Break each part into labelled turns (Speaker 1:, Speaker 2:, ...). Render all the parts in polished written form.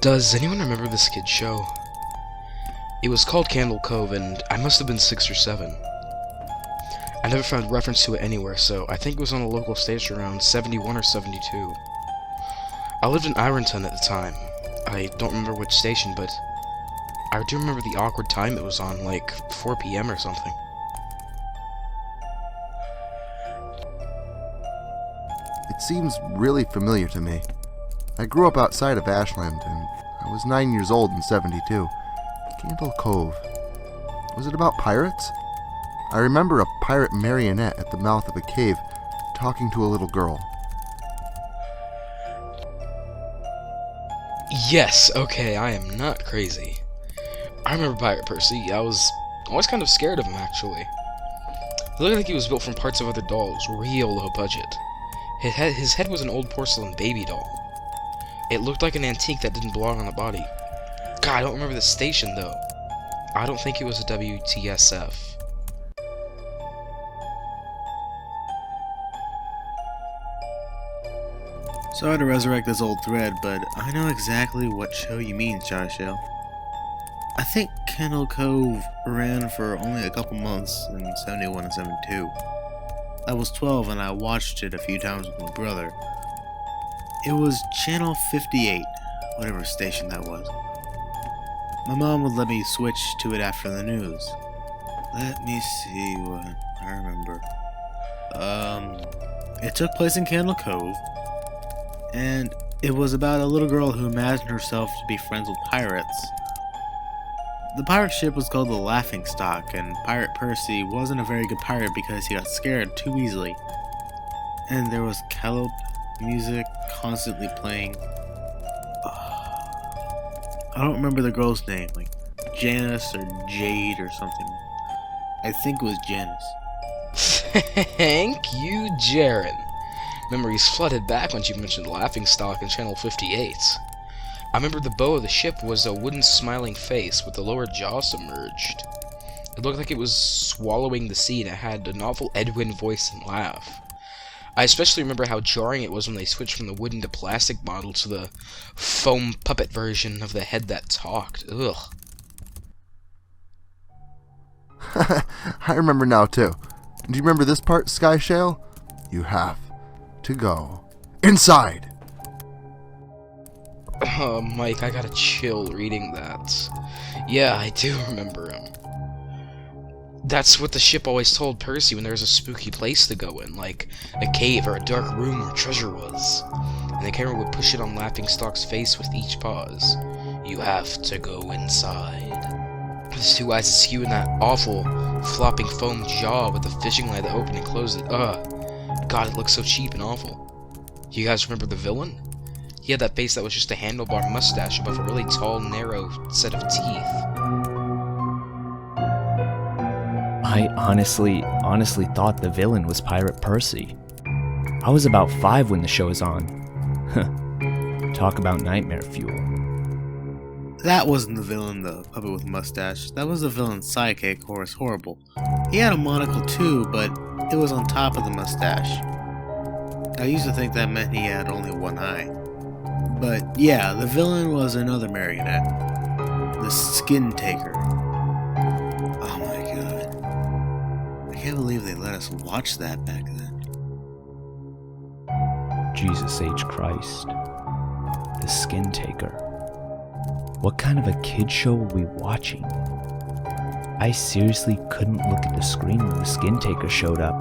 Speaker 1: Does anyone remember this kid's show? It was called Cove, and I must have been 6 or 7. I never found reference to it anywhere, so I think it was on a local station around 71 or 72. I lived in Ironton at the time. I don't remember which station, but I do remember the awkward time it was on, like 4 p.m. or something.
Speaker 2: It seems really familiar to me. I grew up outside of Ashland, and I was 9 years old in 72. Candle Cove. Was it about pirates? I remember a pirate marionette at the mouth of a cave talking to a little girl.
Speaker 1: Yes, okay, I am not crazy. I remember Pirate Percy. I was always kind of scared of him, actually. He looked like he was built from parts of other dolls, real low budget. His head was an old porcelain baby doll. It looked like an antique that didn't belong on a body. God, I don't remember the station, though. I don't think it was a WTSF.
Speaker 3: Sorry to resurrect this old thread, but I know exactly what show you mean, Shell. I think Candle Cove ran for only a couple months in 71 and 72. I was 12 and I watched it a few times with my brother. It was Channel 58, whatever station that was. My mom would let me switch to it after the news. Let me see what I remember. It took place in Candle Cove, and it was about a little girl who imagined herself to be friends with pirates. The pirate ship was called the Laughingstock, and Pirate Percy wasn't a very good pirate because he got scared too easily. And there was calliope music constantly playing. I don't remember the girl's name, like Janice or Jade or something. I think it was Janice.
Speaker 1: Thank you, Jaren. Memories flooded back when you mentioned Laughingstock in Channel 58. I remember the bow of the ship was a wooden smiling face with the lower jaw submerged. It looked like it was swallowing the sea, and it had an awful Edwin voice and laugh. I especially remember how jarring it was when they switched from the wooden to plastic model to the foam puppet version of the head that talked. Ugh.
Speaker 2: I remember now, too. Do you remember this part, Sky Shale? You have to go inside.
Speaker 1: Mike, I got a chill reading that. Yeah, I do remember him. That's what the ship always told Percy when there was a spooky place to go in, like a cave or a dark room where treasure was. And the camera would push it on Laughingstock's face with each pause. You have to go inside. His two eyes askew in that awful, flopping foam jaw with the fishing line that opened and closed it. God, it looks so cheap and awful. You guys remember the villain? He had that face that was just a handlebar mustache above a really tall, narrow set of teeth.
Speaker 4: I honestly thought the villain was Pirate Percy. I was about 5 when the show was on. Talk about nightmare fuel.
Speaker 3: That wasn't the villain, the puppet with a mustache. That was the villain's sidekick, Horace Horrible. He had a monocle too, but it was on top of the mustache. I used to think that meant he had only one eye. But yeah, the villain was another marionette. The Skin Taker. Oh my god. I can't believe they let us watch that back then.
Speaker 4: Jesus H. Christ. The Skin Taker. What kind of a kid show were we watching? I seriously couldn't look at the screen when the Skin Taker showed up.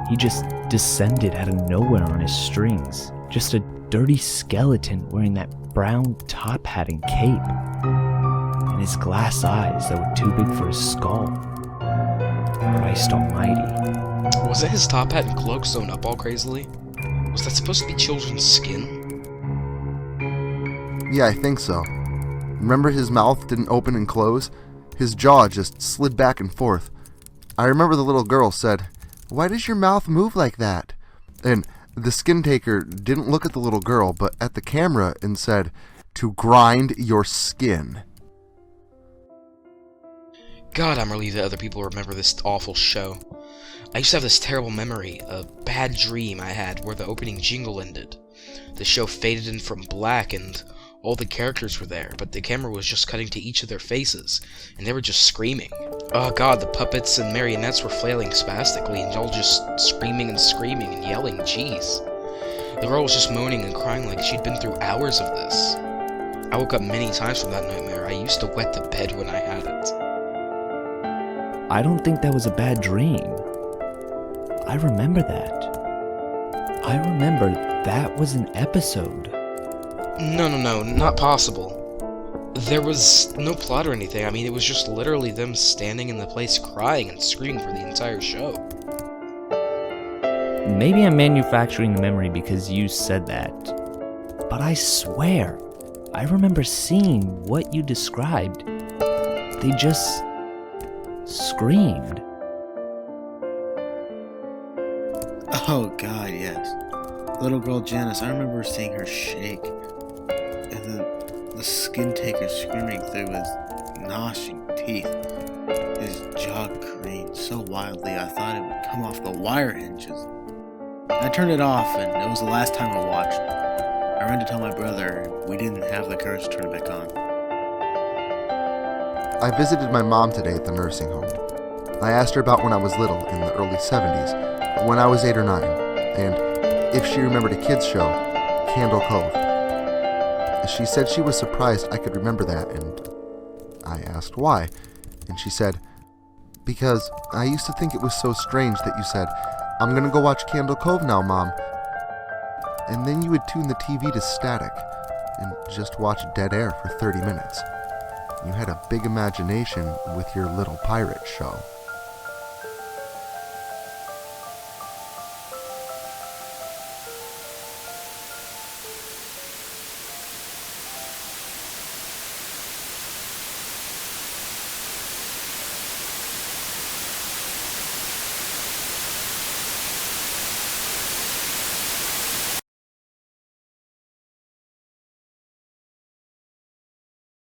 Speaker 4: He just descended out of nowhere on his strings. Just a dirty skeleton wearing that brown top hat and cape. And his glass eyes that were too big for his skull. Christ almighty.
Speaker 1: Was that his top hat and cloak sewn up all crazily? Was that supposed to be children's skin?
Speaker 2: Yeah, I think so. Remember his mouth didn't open and close? His jaw just slid back and forth. I remember the little girl said, "Why does your mouth move like that?" And the Skin Taker didn't look at the little girl, but at the camera and said, "To grind your skin."
Speaker 1: God, I'm relieved that other people remember this awful show. I used to have this terrible memory, a bad dream I had where the opening jingle ended. The show faded in from black and All the characters were there, but the camera was just cutting to each of their faces, and they were just screaming. Oh god, the puppets and marionettes were flailing spastically, and all just screaming and yelling, jeez. The girl was just moaning and crying like she'd been through hours of this. I woke up many times from that nightmare. I used to wet the bed when I had it.
Speaker 4: I don't think that was a bad dream. I remember that. I remember that was an episode.
Speaker 1: No, not possible. There was no plot or anything. I mean, it was just literally them standing in the place crying and screaming for the entire show.
Speaker 4: Maybe I'm manufacturing the memory because you said that. But I swear, I remember seeing what you described. They just screamed.
Speaker 3: Oh god, yes. Little girl Janice, I remember seeing her shake. And the skin taker screaming through his gnashing teeth. His jaw creaked so wildly I thought it would come off the wire hinges. I turned it off, and it was the last time I watched it. I ran to tell my brother, and we didn't have the courage to turn it back on.
Speaker 2: I visited my mom today at the nursing home. I asked her about when I was little, in the early 70s, when I was 8 or 9, and if she remembered a kids show, Candle Cove. She said she was surprised I could remember that, and I asked why, and she said, because I used to think it was so strange that you said, "I'm gonna go watch Candle Cove now, Mom." And then you would tune the TV to static and just watch dead air for 30 minutes. You had a big imagination with your little pirate show.